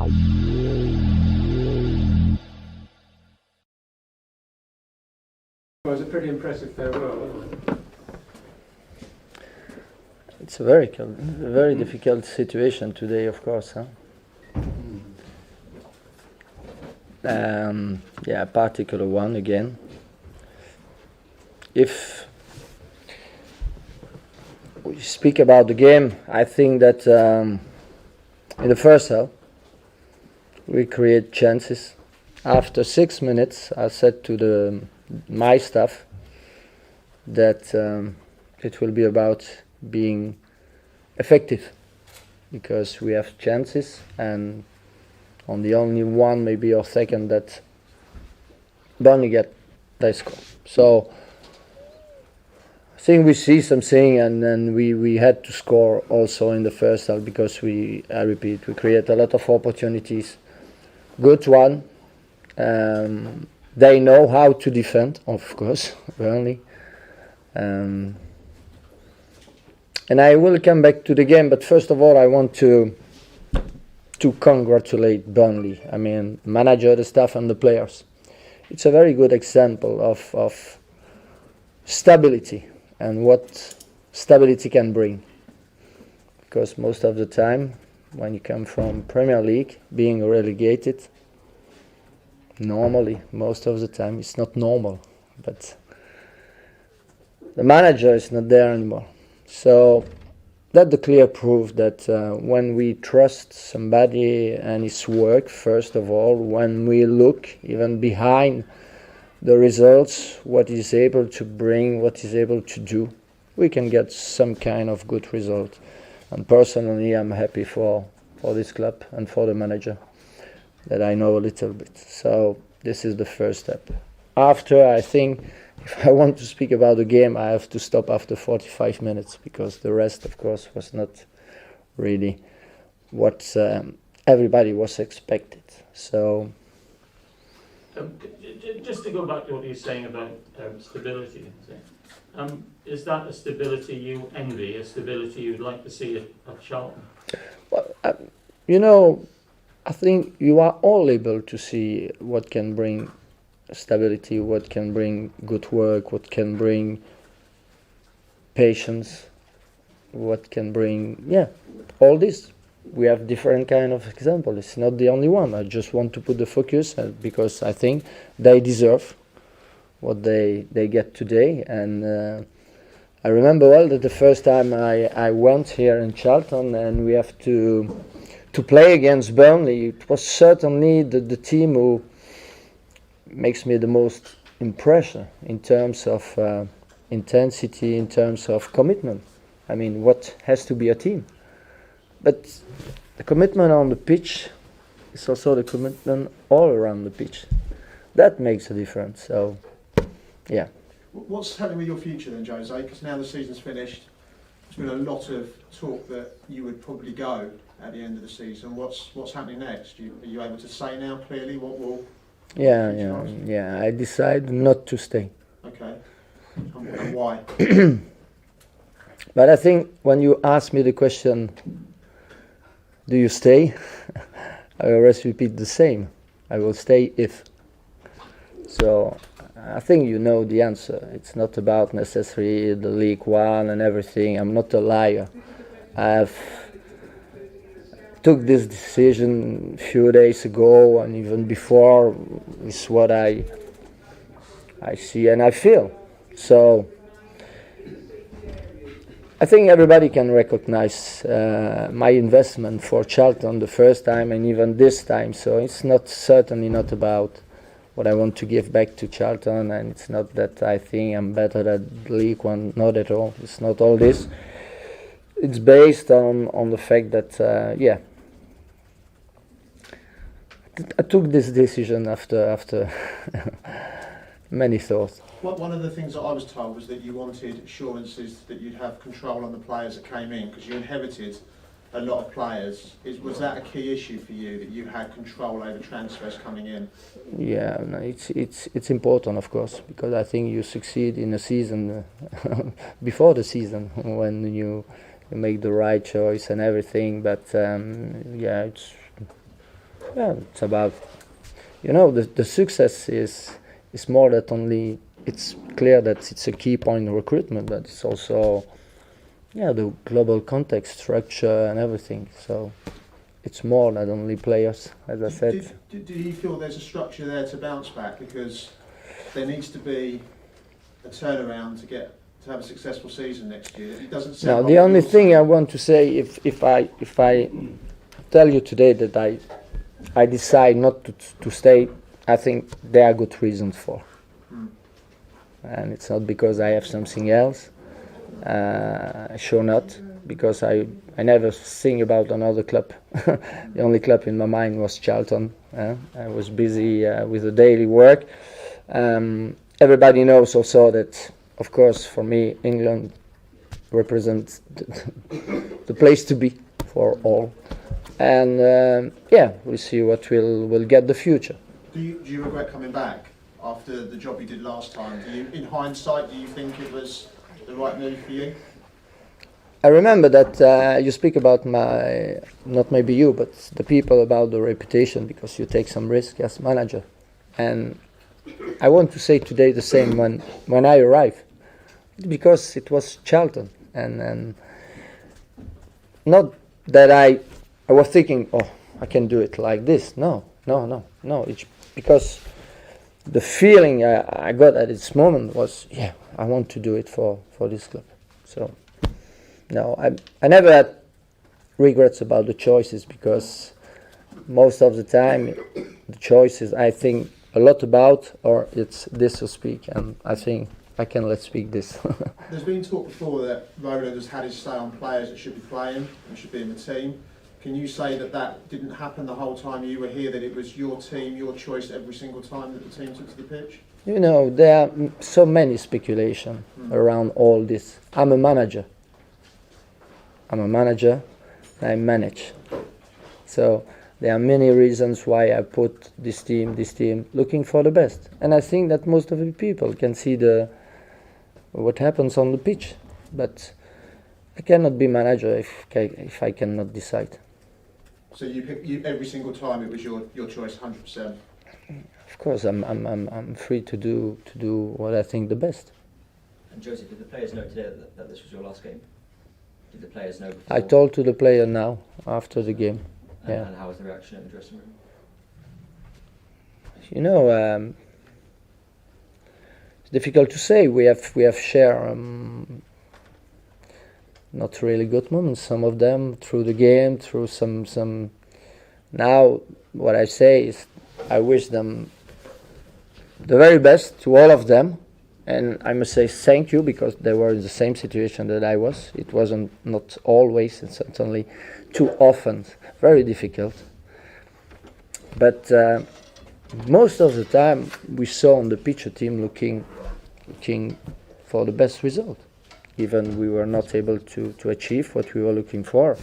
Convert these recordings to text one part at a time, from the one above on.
It was a pretty impressive farewell, wasn't it? It's a very difficult situation today, of course. Huh? Yeah, particular one again. If we speak about the game, I think that in the first half we create chances. After 6 minutes, I said to my staff that it will be about being effective, because we have chances, and on the only one maybe or second that Burnley get they score. So I think we see something, and then we had to score also in the first half, because I repeat, we create a lot of opportunities. Good one. They know how to defend, of course, Burnley. And I will come back to the game, but first of all I want to congratulate Burnley. I mean, manager, the staff and the players. It's a very good example of stability and what stability can bring. Because most of the time, when you come from Premier League, being relegated, normally, most of the time, it's not normal, but the manager is not there anymore. So that's the clear proof that when we trust somebody and his work, first of all, when we look even behind the results, what he's able to bring, what he's able to do, we can get some kind of good result. And personally, I'm happy for this club and for the manager that I know a little bit. So this is the first step. After, I think, if I want to speak about the game, I have to stop after 45 minutes, because the rest, of course, was not really what everybody was expected. So, just to go back to what you're saying about stability, is that a stability you envy, a stability you'd like to see at Charlton? Well, I think you are all able to see what can bring stability, what can bring good work, what can bring patience, what can bring, all this. We have different kind of examples. It's not the only one. I just want to put the focus because I think they deserve what they get today. And I remember well that the first time I went here in Charlton and we have to play against Burnley, it was certainly the team who makes me the most impression in terms of intensity, in terms of commitment. I mean, what has to be a team? But the commitment on the pitch is also the commitment all around the pitch. That makes a difference. So, yeah. What's happening with your future then, Jose? Because now the season's finished, there's been a lot of talk that you would probably go at the end of the season. What's happening next? Are you able to say now clearly what will? Yeah. I decided not to stay. Okay. And why? But I think when you ask me the question, do you stay? I always repeat the same. I will stay if. So I think you know the answer. It's not about necessarily the League One and everything. I'm not a liar. I've took this decision a few days ago, and even before is what I see and I feel. So I think everybody can recognize my investment for Charlton the first time and even this time. So it's certainly not about what I want to give back to Charlton, and it's not that I think I'm better than League One. Not at all. It's not all this. It's based on the fact that I took this decision after many thoughts. One of the things that I was told was that you wanted assurances that you'd have control on the players that came in, because you inherited a lot of players. Was that a key issue for you, that you had control over transfers coming in? Yeah, no, it's important, of course, because I think you succeed in a season before the season when you make the right choice and everything. But Yeah, it's about, the success is more that only, it's clear that it's a key point in recruitment, but it's also, the global context, structure and everything. So it's more than only players, as I said. Do you feel there's a structure there to bounce back? Because there needs to be a turnaround to have a successful season next year. It doesn't sound Now, like the only you're thing I saying- want to say, if I tell you today that I decide not to stay, I think there are good reasons for. And it's not because I have something else. Sure not, because I never think about another club. The only club in my mind was Charlton. I was busy with the daily work. Everybody knows also that, of course, for me, England represents the place to be for all. And we'll see what will get the future. Do you regret coming back after the job you did last time? In hindsight, do you think it was the right move for you? I remember that you speak about not maybe you, but the people, about the reputation, because you take some risk as manager. And I want to say today the same when I arrived, because it was Charlton, and not that I was thinking, oh, I can do it like this. No. It's because the feeling I got at this moment was, I want to do it for this club. So, no, I never had regrets about the choices, because most of the time the choices I think a lot about, or it's this to speak, and I think I can let speak this. There's been talk before that Roland has had his say on players that should be playing and should be in the team. Can you say that didn't happen the whole time you were here, that it was your team, your choice every single time that the team took to the pitch? There are so many speculation around all this. I'm a manager. I manage. So there are many reasons why I put this team, looking for the best. And I think that most of the people can see what happens on the pitch. But I cannot be manager if I cannot decide. So you every single time it was your choice, 100%. Of course, I'm free to do what I think the best. And Joseph, did the players know today that this was your last game? Did the players know before? I told to the player now after the game. And how was the reaction in the dressing room? It's difficult to say. We have shared not really good moments. Some of them through the game, through some. Now, what I say is, I wish them the very best, to all of them, and I must say thank you, because they were in the same situation that I was. It wasn't not always, and certainly too often, very difficult. But most of the time, we saw on the pitch a team looking for the best result. Even we were not able to achieve what we were looking for.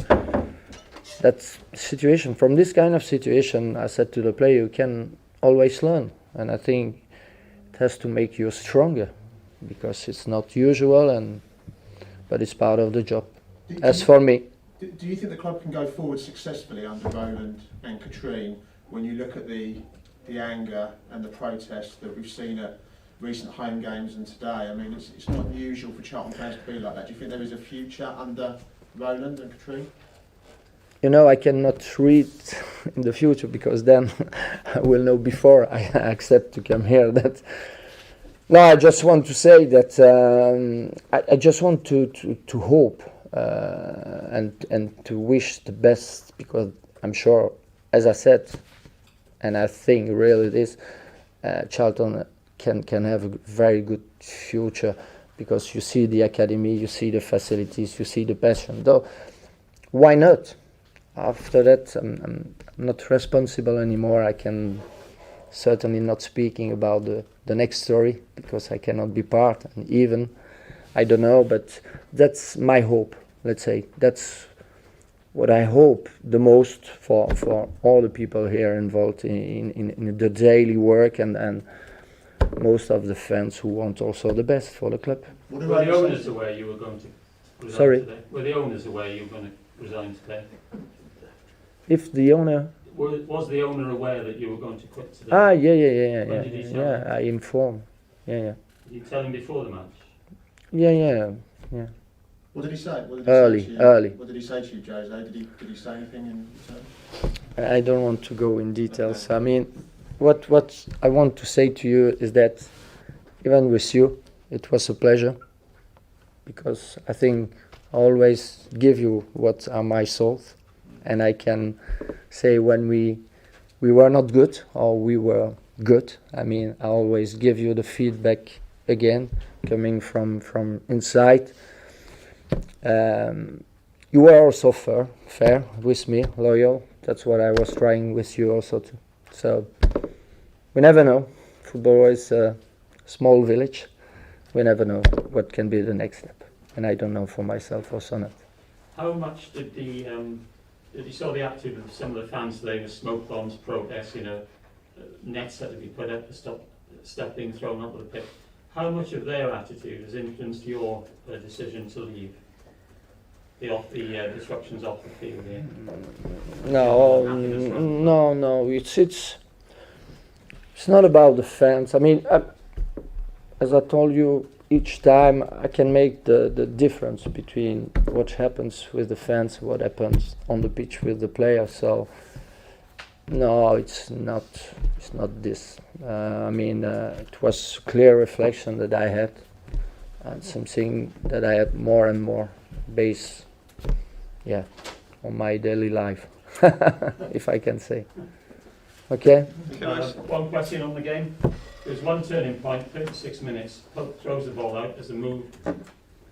That situation, from this kind of situation, I said to the player, you can always learn. And I think it has to make you stronger, because it's not usual, but it's part of the job. As for me. Do you think the club can go forward successfully under Roland and Katrine when you look at the anger and the protests that we've seen at recent home games and today? I mean, it's not usual for Charlton fans to be like that. Do you think there is a future under Roland and Katrine? I cannot read in the future, because then I will know before I accept to come here. No, I just want to say that I just want to hope and to wish the best, because I'm sure, as I said, and I think really it is, Charlton can have a very good future, because you see the academy, you see the facilities, you see the passion. Though, why not? After that, I'm not responsible anymore. I can certainly not speaking about the next story, because I cannot be part, and even I don't know, but that's my hope. Let's say that's what I hope the most for all the people here involved in the daily work, and most of the fans who want also the best for the club. Were the owners aware you were going to resign today? Were the owners aware you were going to resign today? If the owner, Was the owner aware that you were going to quit today? Yeah. When did he tell Yeah, I informed. Yeah. Did you tell him before the match? Yeah. What did he say? What did he Early, say to you? early. What did he say to you, Jose? Did he say anything in return? I don't want to go in details. I mean, what I want to say to you is that even with you, it was a pleasure, because I think I always give you what are my thoughts, and I can say when we were not good or we were good. I mean, I always give you the feedback again, coming from inside. You were also fair with me, loyal. That's what I was trying with you also too. So we never know. Football is a small village. We never know what can be the next step, and I don't know for myself also not. How much did you saw the attitude of some of the fans today with smoke bombs, protests, nets that to be put up to stop stuff being thrown onto the pitch? How much of their attitude has influenced your decision to leave? The disruptions off the field here. No. It's not about the fans. I mean, as I told you, each time I can make the difference between what happens with the fans, what happens on the pitch with the players. So no, it's not this. I mean, it was clear reflection that I had, and something that I had more and more base, on my daily life, if I can say. Okay. One question on the game. There's one turning point, 36 minutes. Pope throws the ball out as a move,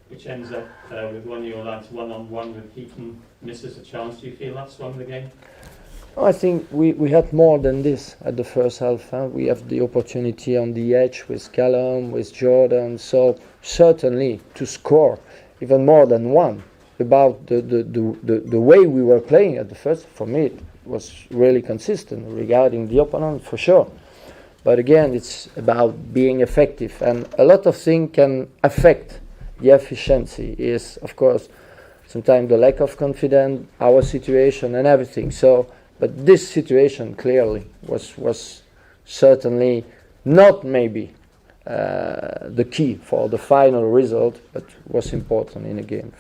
which ends up with one of your lads one-on-one with Heaton, misses a chance. Do you feel that swung the game? I think we had more than this at the first half. We have the opportunity on the edge with Callum, with Jordan. So certainly to score even more than one. About the way we were playing at the first, for me it was really consistent regarding the opponent for sure. But again, it's about being effective, and a lot of things can affect the efficiency. Is of course sometimes the lack of confidence, our situation, and everything. So, but this situation clearly was certainly not maybe the key for the final result, but was important in a game.